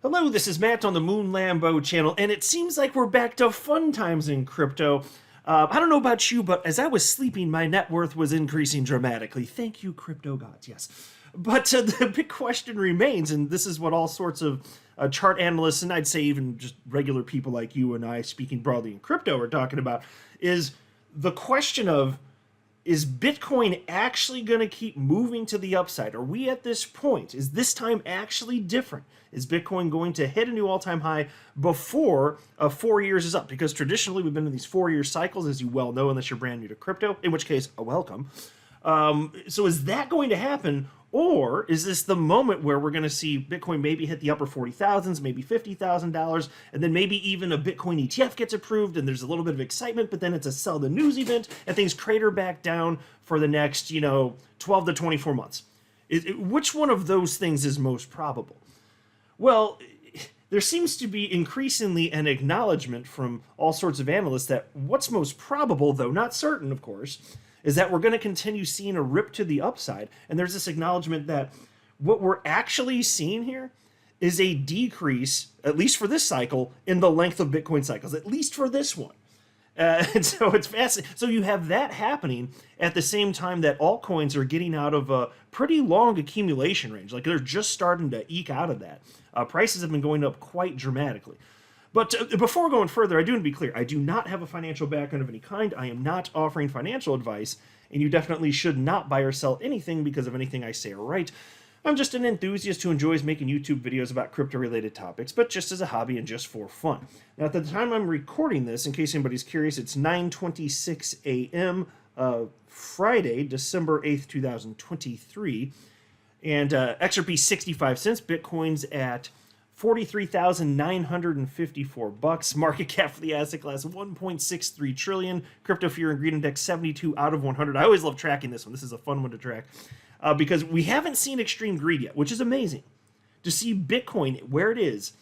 Hello, this is Matt on the Moon Lambo channel, and it seems like we're back to fun times in crypto. I don't know about you, but as I was sleeping, my net worth was increasing dramatically. Thank you, crypto gods, yes. But the big question remains, and this is what all sorts of chart analysts, and I'd say even just regular people like you and I, speaking broadly in crypto, are talking about, is the question of, is Bitcoin actually going to keep moving to the upside? Are we at this point? Is this time actually different? Is Bitcoin going to hit a new all-time high before 4 years is up? Because traditionally we've been in these 4-year cycles, as you well know, unless you're brand new to crypto, in which case, a welcome. So is that going to happen? Or is this the moment where we're going to see Bitcoin maybe hit the upper 40,000s, maybe $50,000, and then maybe even a Bitcoin ETF gets approved and there's a little bit of excitement, but then it's a sell the news event and things crater back down for the next, 12 to 24 months? Which one of those things is most probable? Well, there seems to be increasingly an acknowledgement from all sorts of analysts that what's most probable, though not certain, of course, is that we're going to continue seeing a rip to the upside. And there's this acknowledgement that what we're actually seeing here is a decrease, at least for this cycle, in the length of Bitcoin cycles, at least for this one. And so it's fascinating. So you have that happening at the same time that altcoins are getting out of a pretty long accumulation range. Like they're just starting to eke out of that. Prices have been going up quite dramatically. But before going further, I do want to be clear. I do not have a financial background of any kind. I am not offering financial advice, and you definitely should not buy or sell anything because of anything I say or write. I'm just an enthusiast who enjoys making YouTube videos about crypto-related topics, but just as a hobby and just for fun. Now, at the time I'm recording this, in case anybody's curious, it's 9:26 a.m. Friday, December 8th, 2023, and XRP 65 cents. Bitcoin's at $43,954. Market cap for the asset class 1.63 trillion. Crypto Fear and Greed Index 72 out of 100. I always love tracking this one. This is a fun one to track because we haven't seen extreme greed yet, which is amazing. To see Bitcoin where it is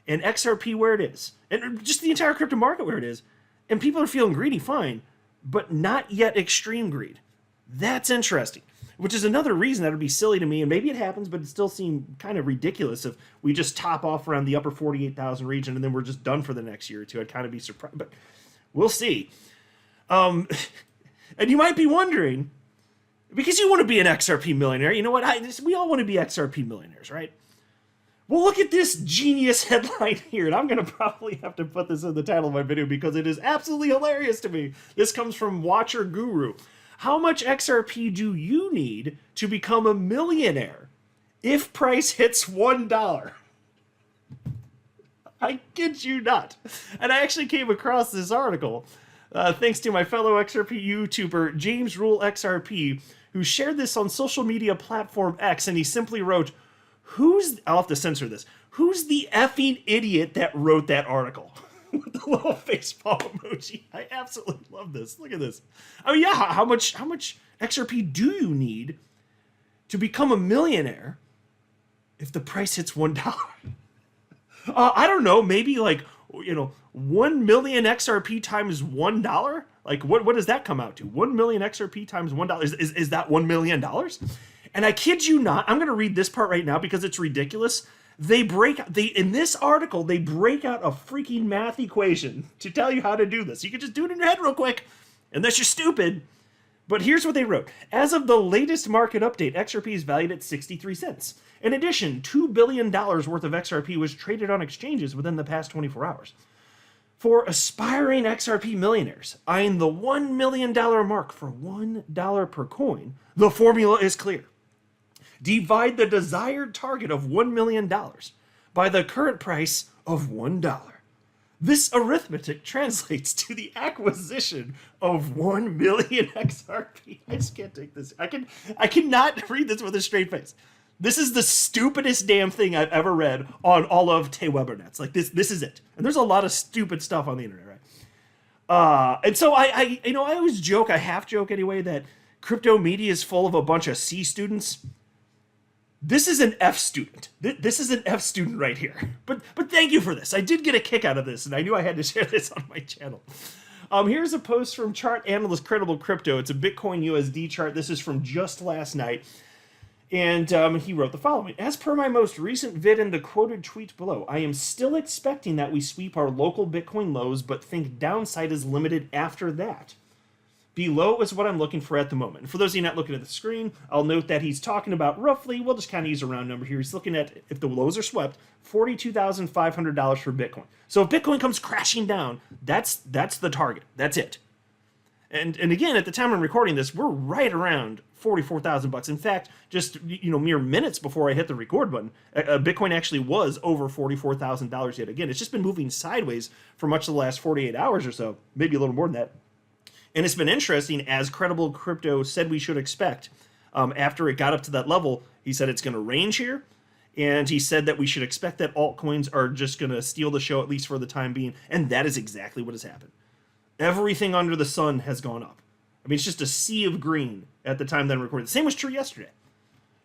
and XRP where it is and just the entire crypto market where it is, and people are feeling greedy, fine, but not yet extreme greed. That's interesting. Which is another reason that would be silly to me, and maybe it happens, but it still seemed kind of ridiculous if we just top off around the upper 48,000 region and then we're just done for the next year or two. I'd kind of be surprised, but we'll see. And you might be wondering, because you want to be an XRP millionaire, you know what? We all want to be XRP millionaires, right? Well, look at this genius headline here, and I'm going to probably have to put this in the title of my video because it is absolutely hilarious to me. This comes from Watcher Guru. How much XRP do you need to become a millionaire if price hits $1? I kid you not. And I actually came across this article thanks to my fellow XRP YouTuber, James Rule XRP, who shared this on social media platform X, and he simply wrote, I'll have to censor this, who's the effing idiot that wrote that article? With the little facepalm emoji. I absolutely love this. Look at this. Oh yeah, how much XRP do you need to become a millionaire if the price hits $1? I don't know, maybe like 1 million XRP times $1? Like what does that come out to? 1 million XRP times $1. Is that $1 million? And I kid you not, I'm gonna read this part right now because it's ridiculous. In this article, they break out a freaking math equation to tell you how to do this. You can just do it in your head real quick, unless you're stupid. But here's what they wrote. As of the latest market update, XRP is valued at 63 cents. In addition, $2 billion worth of XRP was traded on exchanges within the past 24 hours. For aspiring XRP millionaires eyeing the $1 million mark for $1 per coin, the formula is clear. Divide the desired target of $1 million by the current price of $1. This arithmetic translates to the acquisition of 1 million XRP. I just can't take this. I cannot read this with a straight face. This is the stupidest damn thing I've ever read on all of Webernets. Like this is it. And there's a lot of stupid stuff on the internet, right? And so I always joke, I half joke anyway, that crypto media is full of a bunch of C students. This is an F student. This is an F student right here. But thank you for this. I did get a kick out of this, and I knew I had to share this on my channel. Here's a post from chart analyst Credible Crypto. It's a Bitcoin USD chart. This is from just last night. And he wrote the following. As per my most recent vid and the quoted tweet below, I am still expecting that we sweep our local Bitcoin lows, but think downside is limited after that. Below is what I'm looking for at the moment. And for those of you not looking at the screen, I'll note that he's talking about roughly, we'll just kind of use a round number here. He's looking at, if the lows are swept, $42,500 for Bitcoin. So if Bitcoin comes crashing down, that's the target. That's it. And again, at the time I'm recording this, we're right around $44,000. In fact, just mere minutes before I hit the record button, Bitcoin actually was over $44,000 yet again. It's just been moving sideways for much of the last 48 hours or so, maybe a little more than that. And it's been interesting, as Credible Crypto said we should expect. After it got up to that level, he said it's going to range here. And he said that we should expect that altcoins are just going to steal the show, at least for the time being. And that is exactly what has happened. Everything under the sun has gone up. I mean, it's just a sea of green at the time that I'm recording. The same was true yesterday.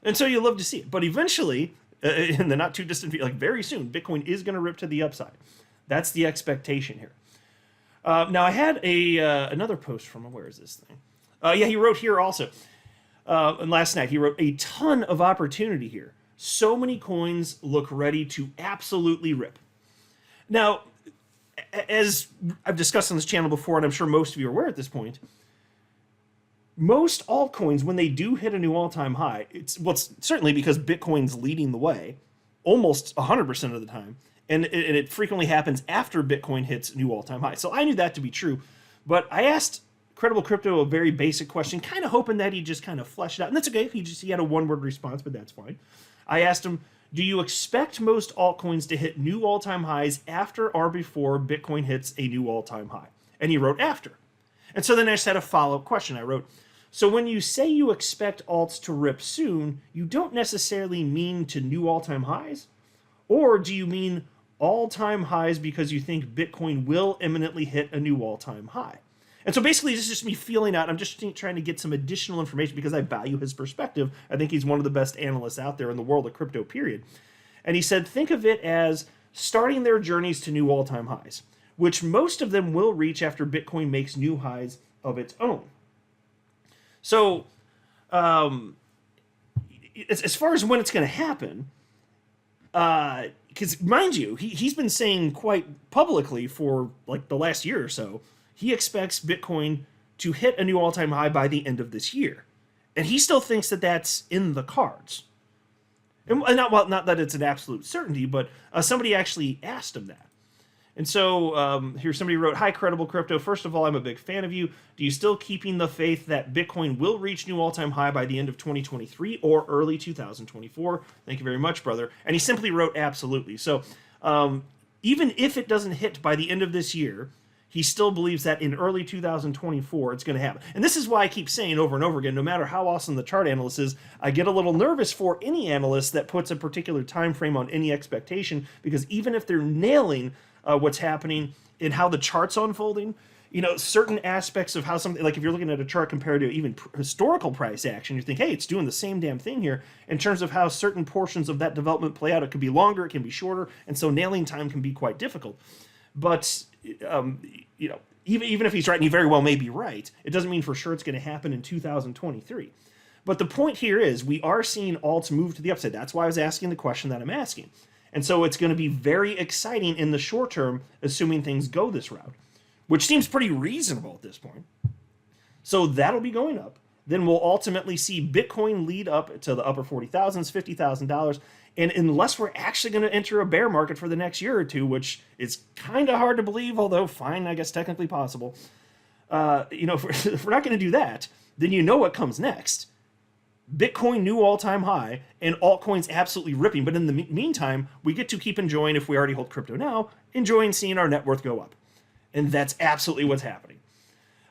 And so you love to see it. But eventually, in the not too distant future, like very soon, Bitcoin is going to rip to the upside. That's the expectation here. Now, I had another post from him. Where is this thing? Yeah, he wrote here also. And last night, he wrote a ton of opportunity here. So many coins look ready to absolutely rip. Now, as I've discussed on this channel before, and I'm sure most of you are aware at this point, most altcoins, when they do hit a new all-time high, it's certainly because Bitcoin's leading the way almost 100% of the time. And it frequently happens after Bitcoin hits new all-time high. So I knew that to be true. But I asked Credible Crypto a very basic question, kind of hoping that he just kind of fleshed it out. And that's okay. He had a one-word response, but that's fine. I asked him, do you expect most altcoins to hit new all-time highs after or before Bitcoin hits a new all-time high? And he wrote after. And so then I just had a follow-up question. I wrote, so when you say you expect alts to rip soon, you don't necessarily mean to new all-time highs? Or do you mean all-time highs because you think Bitcoin will imminently hit a new all-time high? And so basically, this is just me feeling out. I'm just trying to get some additional information because I value his perspective. I think he's one of the best analysts out there in the world of crypto, period. And he said, think of it as starting their journeys to new all-time highs, which most of them will reach after Bitcoin makes new highs of its own. So, as far as when it's going to happen, because mind you, he's been saying quite publicly for like the last year or so, he expects Bitcoin to hit a new all-time high by the end of this year. And he still thinks that that's in the cards. And not that it's an absolute certainty, but somebody actually asked him that. And so here somebody wrote, hi, Credible Crypto. First of all, I'm a big fan of you. Do you still keeping the faith that Bitcoin will reach new all-time high by the end of 2023 or early 2024? Thank you very much, brother. And he simply wrote, absolutely. So even if it doesn't hit by the end of this year, he still believes that in early 2024, it's going to happen. And this is why I keep saying over and over again, no matter how awesome the chart analyst is, I get a little nervous for any analyst that puts a particular time frame on any expectation, because even if they're nailing what's happening in how the chart's unfolding, certain aspects of how something, like if you're looking at a chart compared to even historical price action, you think, hey, it's doing the same damn thing here. In terms of how certain portions of that development play out, it could be longer, it can be shorter, and so nailing time can be quite difficult. But even if he's right, and he very well may be right, it doesn't mean for sure it's going to happen in 2023. But the point here is we are seeing alts move to the upside. That's why I was asking the question that I'm asking. And so it's going to be very exciting in the short term, assuming things go this route, which seems pretty reasonable at this point. So that'll be going up. Then we'll ultimately see Bitcoin lead up to the upper 40,000s, $50,000. And unless we're actually going to enter a bear market for the next year or two, which is kind of hard to believe, although fine, I guess technically possible. If we're not going to do that, then you know what comes next. Bitcoin new all-time high and altcoins absolutely ripping. But in the meantime, we get to keep enjoying, if we already hold crypto now, enjoying seeing our net worth go up. And that's absolutely what's happening.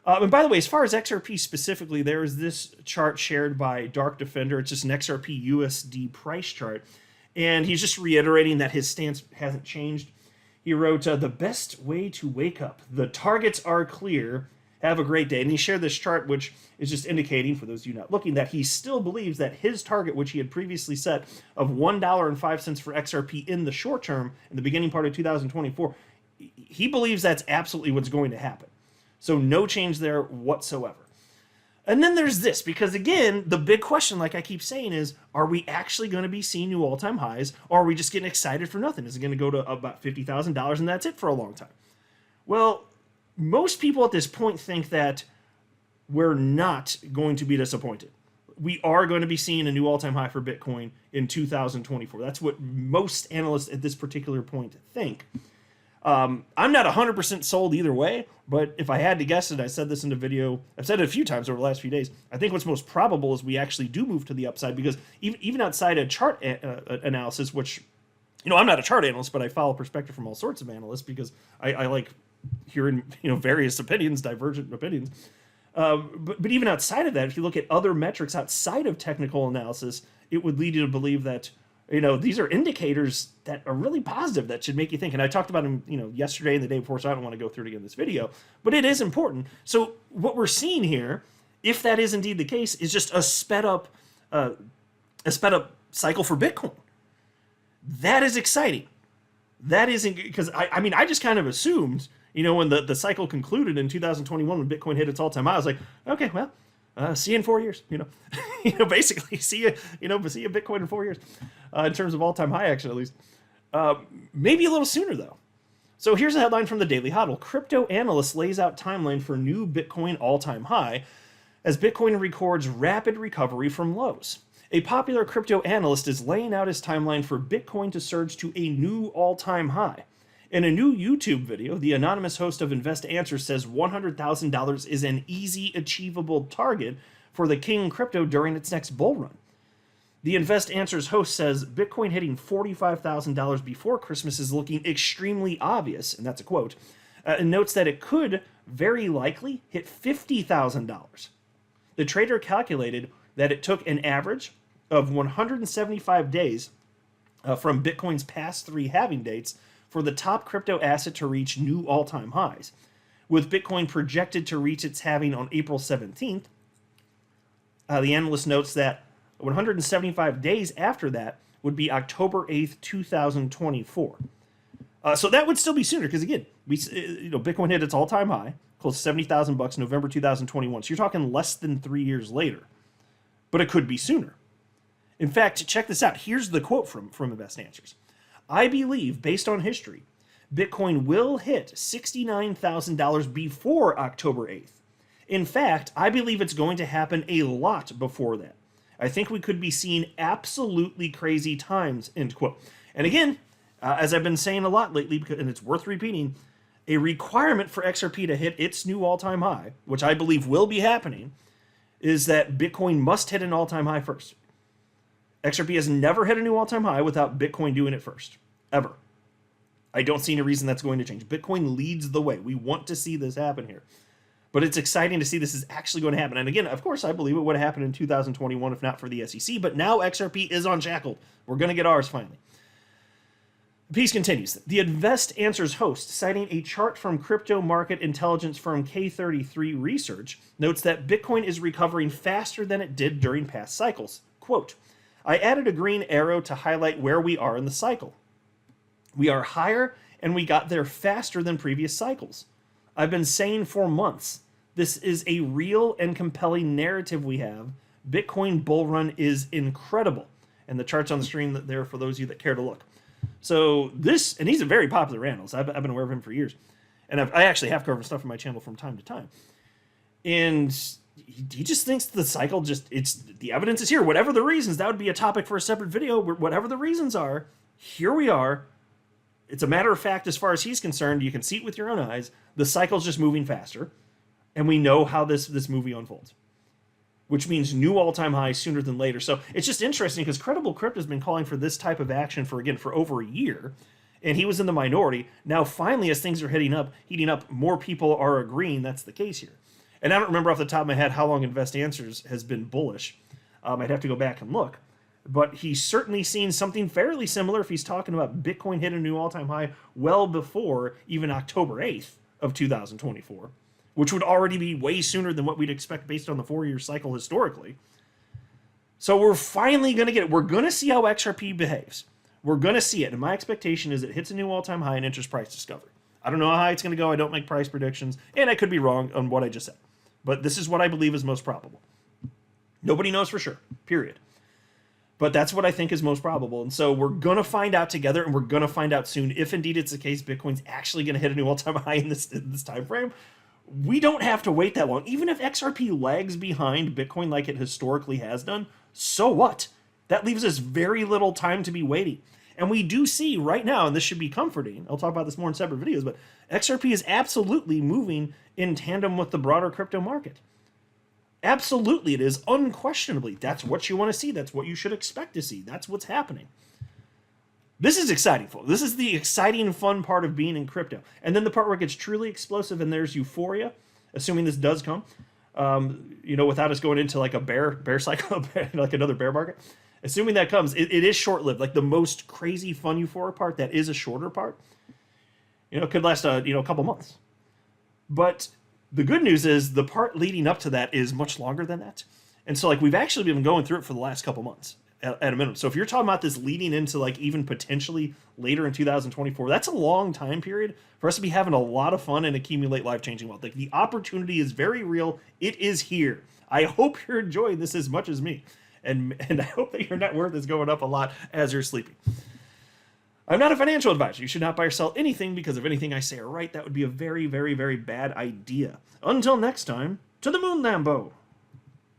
And by the way, as far as XRP specifically, there is this chart shared by Dark Defender. It's just an XRP USD price chart. And he's just reiterating that his stance hasn't changed. He wrote, the best way to wake up. The targets are clear. Have a great day. And he shared this chart, which is just indicating, for those of you not looking, that he still believes that his target, which he had previously set of $1.05 for XRP in the short term, in the beginning part of 2024, he believes that's absolutely what's going to happen. So no change there whatsoever. And then there's this, because again, the big question, like I keep saying, is are we actually going to be seeing new all-time highs, or are we just getting excited for nothing? Is it going to go to about $50,000 and that's it for a long time? Well, most people at this point think that we're not going to be disappointed. We are going to be seeing a new all-time high for Bitcoin in 2024. That's what most analysts at this particular point think. I'm not 100% sold either way, but if I had to guess it, I said this in the video, I've said it a few times over the last few days, I think what's most probable is we actually do move to the upside, because even outside of chart analysis, which, I'm not a chart analyst, but I follow perspective from all sorts of analysts because I like hearing, various opinions, divergent opinions. But even outside of that, if you look at other metrics outside of technical analysis, it would lead you to believe that these are indicators that are really positive that should make you think. And I talked about them, yesterday and the day before, so I don't want to go through it again in this video, but it is important. So what we're seeing here, if that is indeed the case, is just a sped up cycle for Bitcoin. That is exciting. That isn't, because I just kind of assumed, when the cycle concluded in 2021, when Bitcoin hit its all-time high, I was like, okay, well, see you in 4 years, basically see you Bitcoin in 4 years, in terms of all-time high action, at least. Maybe a little sooner though. So here's a headline from the Daily Hodl. Crypto analyst lays out timeline for new Bitcoin all-time high as Bitcoin records rapid recovery from lows. A popular crypto analyst is laying out his timeline for Bitcoin to surge to a new all-time high. In a new YouTube video, the anonymous host of Invest Answers says $100,000 is an easy, achievable target for the king crypto during its next bull run. The Invest Answers host says Bitcoin hitting $45,000 before Christmas is looking extremely obvious, and that's a quote, and notes that it could very likely hit $50,000. The trader calculated that it took an average of 175 days from Bitcoin's past 3 halving dates for the top crypto asset to reach new all-time highs. With Bitcoin projected to reach its halving on April 17th, the analyst notes that 175 days after that would be October 8th, 2024. So that would still be sooner, because again, Bitcoin hit its all-time high, close to $70,000 November 2021. So you're talking less than 3 years later, but it could be sooner. In fact, check this out. Here's the quote from Invest Answers. I believe, based on history, Bitcoin will hit $69,000 before October 8th. In fact, I believe it's going to happen a lot before that. I think we could be seeing absolutely crazy times, end quote. And again, as I've been saying a lot lately, and it's worth repeating, a requirement for XRP to hit its new all-time high, which I believe will be happening, is that Bitcoin must hit an all-time high first. XRP has never hit a new all-time high without Bitcoin doing it first, ever. I don't see any reason that's going to change. Bitcoin leads the way. We want to see this happen here. But it's exciting to see this is actually going to happen. And again, of course, I believe it would have happened in 2021 if not for the SEC, but now XRP is unshackled. We're going to get ours finally. The piece continues. The Invest Answers host, citing a chart from crypto market intelligence firm K33 Research, notes that Bitcoin is recovering faster than it did during past cycles. Quote, I added a green arrow to highlight where we are in the cycle. We are higher and we got there faster than previous cycles. I've been saying for months, this is a real and compelling narrative we have. Bitcoin bull run is incredible. And the chart's on the screen there for those of you that care to look. So this, and he's a very popular analyst. I've been aware of him for years. And I actually have covered stuff on my channel from time to time. And he just thinks the cycle the evidence is here. Whatever the reasons, that would be a topic for a separate video. Whatever the reasons are, here we are. It's a matter of fact as far as he's concerned. You can see it with your own eyes. The cycle's just moving faster. And we know how this movie unfolds. Which means new all-time highs sooner than later. So it's just interesting because Credible Crypto has been calling for this type of action for over a year. And he was in the minority. Now, finally, as things are heating up, more people are agreeing that's the case here. And I don't remember off the top of my head how long Invest Answers has been bullish. I'd have to go back and look. But he's certainly seen something fairly similar if he's talking about Bitcoin hitting a new all-time high well before even October 8th of 2024, which would already be way sooner than what we'd expect based on the 4-year cycle historically. So we're finally going to get it. We're going to see how XRP behaves. We're going to see it. And my expectation is it hits a new all-time high in interest price discovery. I don't know how high it's going to go. I don't make price predictions. And I could be wrong on what I just said. but this is what I believe is most probable. Nobody knows for sure, period. But that's what I think is most probable. And so we're going to find out together, and we're going to find out soon if indeed it's the case Bitcoin's actually going to hit a new all-time high in this time frame. We don't have to wait that long. Even if XRP lags behind Bitcoin like it historically has done, so what? That leaves us very little time to be waiting. And we do see right now, and this should be comforting, I'll talk about this more in separate videos, but XRP is absolutely moving in tandem with the broader crypto market. Absolutely, it is unquestionably. That's what you want to see. That's what you should expect to see. That's what's happening. This is exciting, folks. This is the exciting, fun part of being in crypto. And then the part where it gets truly explosive and there's euphoria, assuming this does come, without us going into like a bear cycle, like another bear market. Assuming that comes, it is short-lived. Like the most crazy, fun, euphoric part, that is a shorter part. It could last a couple months. But the good news is the part leading up to that is much longer than that. And so like we've actually been going through it for the last couple months at a minimum. So if you're talking about this leading into like even potentially later in 2024, that's a long time period for us to be having a lot of fun and accumulate life-changing wealth. Like the opportunity is very real. It is here. I hope you're enjoying this as much as me. And I hope that your net worth is going up a lot as you're sleeping. I'm not a financial advisor. You should not buy or sell anything because of anything I say or write. That would be a very, very, very bad idea. Until next time, to the moon, Lambo.